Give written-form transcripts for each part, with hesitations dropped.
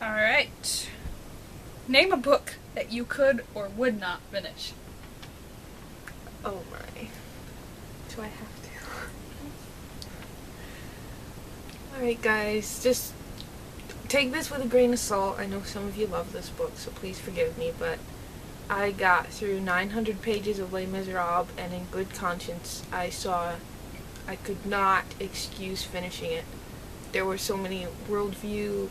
Alright. Name a book that you could or would not finish. Oh my. Do I have to? Alright guys, just take this with a grain of salt. I know some of you love this book, so please forgive me, but I got through 900 pages of Les Miserables, and in good conscience I could not excuse finishing it. There were so many worldview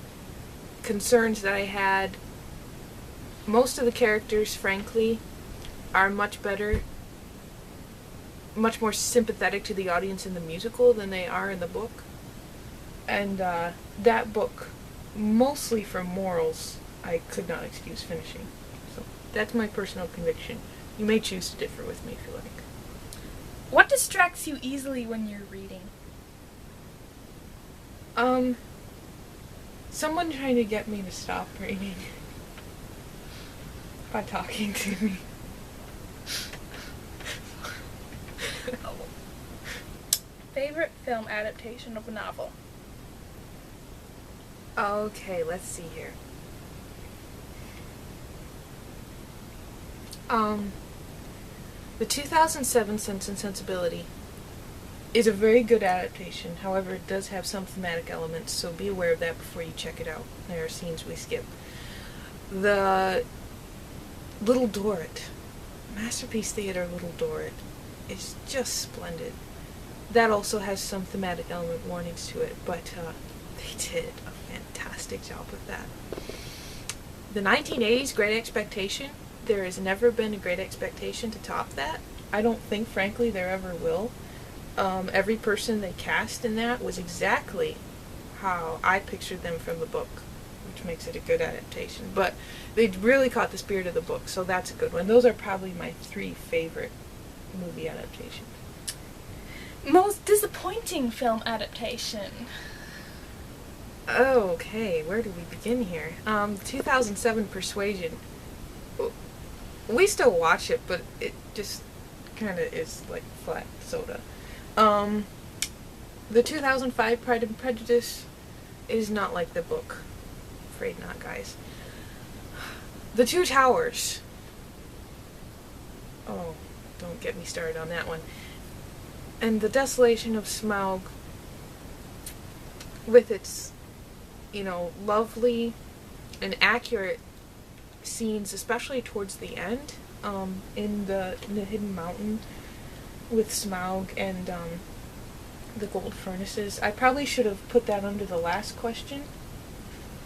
concerns that I had. Most of the characters, frankly, are much better, much more sympathetic to the audience in the musical than they are in the book. And that book, mostly for morals, I could not excuse finishing. So that's my personal conviction. You may choose to differ with me if you like. What distracts you easily when you're reading? Someone trying to get me to stop reading by talking to me. Favorite film adaptation of a novel? Okay, let's see here. The 2007 Sense and Sensibility is a very good adaptation. However, it does have some thematic elements, so be aware of that before you check it out. There are scenes we skip. The Little Dorrit, Masterpiece Theater Little Dorrit, is just splendid. That also has some thematic element warnings to it, but they did a fantastic job with that. The 1980s Great Expectation, there has never been a Great Expectation to top that. I don't think, frankly, there ever will. Every person they cast in that was exactly how I pictured them from the book, which makes it a good adaptation. But they really caught the spirit of the book, so that's a good one. Those are probably my 3 favorite movie adaptations. Most disappointing film adaptation? Okay, where do we begin here? 2007 Persuasion. We still watch it, but it just kind of is like flat soda. The 2005 Pride and Prejudice is not like the book. Afraid not, guys. The Two Towers. Oh, don't get me started on that one. And The Desolation of Smaug, with its, lovely and accurate scenes, especially towards the end, in the Hidden Mountain with Smaug and the gold furnaces. I probably should have put that under the last question,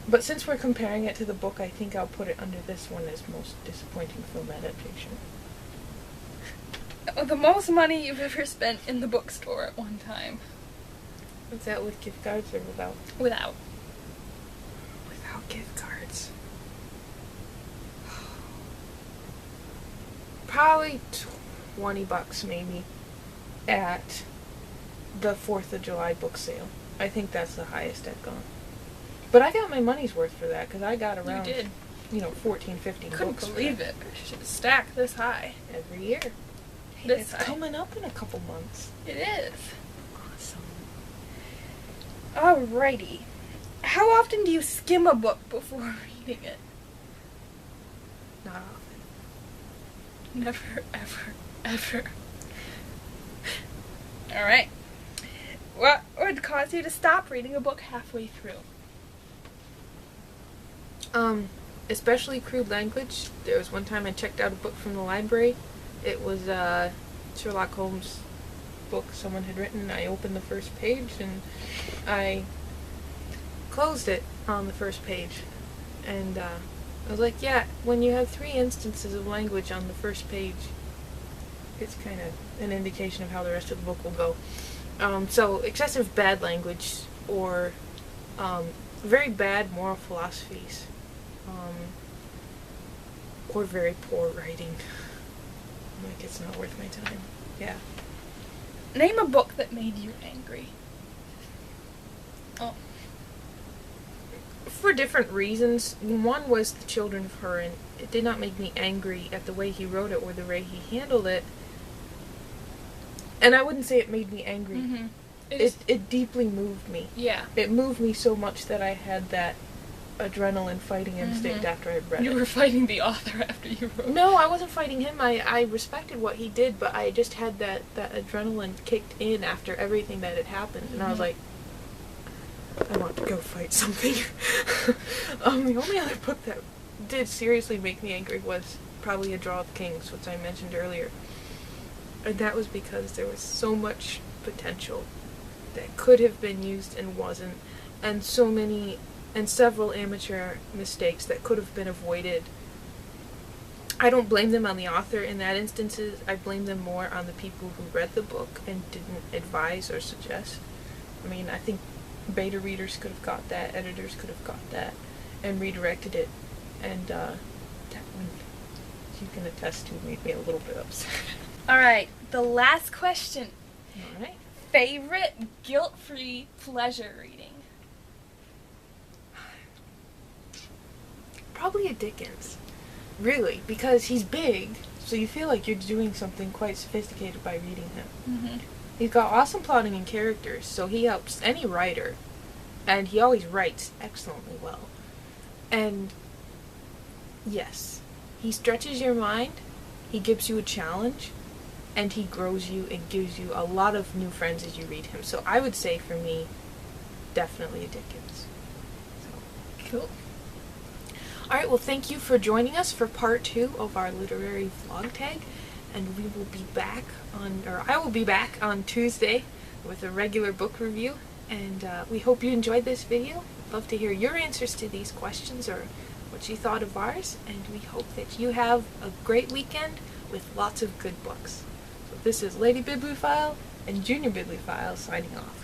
but since we're comparing it to the book, I think I'll put it under this one as most disappointing film adaptation. The most money you've ever spent in the bookstore at one time? Was that with gift cards or without? Without. Without gift cards. Probably $20 maybe at the 4th of July book sale. I think that's the highest I've gone. But I got my money's worth for that because I got around, You did. 14, 15 Couldn't books. believe it. I should stack this high. Every year. Hey, This it's high. coming up in a couple months. It is. Awesome. Alrighty. How often do you skim a book before reading it? Not often. Never, ever, ever. Alright. What would cause you to stop reading a book halfway through? Especially crude language. There was one time I checked out a book from the library. It was Sherlock Holmes book someone had written. I opened the first page and I closed it on the first page. And I was like, yeah, when you have 3 instances of language on the first page, it's kind of an indication of how the rest of the book will go. So excessive bad language or very bad moral philosophies or very poor writing. Like, it's not worth my time. Yeah. Name a book that made you angry. Oh. For different reasons. One was The Children of Hurin. It did not make me angry at the way he wrote it or the way he handled it. And I wouldn't say it made me angry. Mm-hmm. It deeply moved me. Yeah. It moved me so much that I had that adrenaline fighting instinct after I read it. You were fighting the author after you wrote. No, I wasn't fighting him. I respected what he did, but I just had that adrenaline kicked in after everything that had happened, and I was like, I want to go fight something. The only other book that did seriously make me angry was probably A Draw of Kings, which I mentioned earlier. And that was because there was so much potential that could have been used and wasn't, and several amateur mistakes that could have been avoided. I don't blame them on the author in that instances. I blame them more on the people who read the book and didn't advise or suggest. I mean, I think beta readers could have got that, editors could have got that, and redirected it. And that one, you can attest to, made me a little bit upset. Alright, the last question. Alright. Favorite guilt-free pleasure reading? Probably a Dickens. Really, because he's big, so you feel like you're doing something quite sophisticated by reading him. Mm-hmm. He's got awesome plotting and characters, so he helps any writer, and he always writes excellently well. And yes, he stretches your mind, he gives you a challenge, and he grows you and gives you a lot of new friends as you read him. So I would say for me, definitely a Dickens. So, Cool. alright, well thank you for joining us for part 2 of our literary vlog tag. And we will be back I will be back on Tuesday with a regular book review. And we hope you enjoyed this video. We'd love to hear your answers to these questions or what you thought of ours. And we hope that you have a great weekend with lots of good books. So this is Lady Bibliophile and Junior Bibliophile signing off.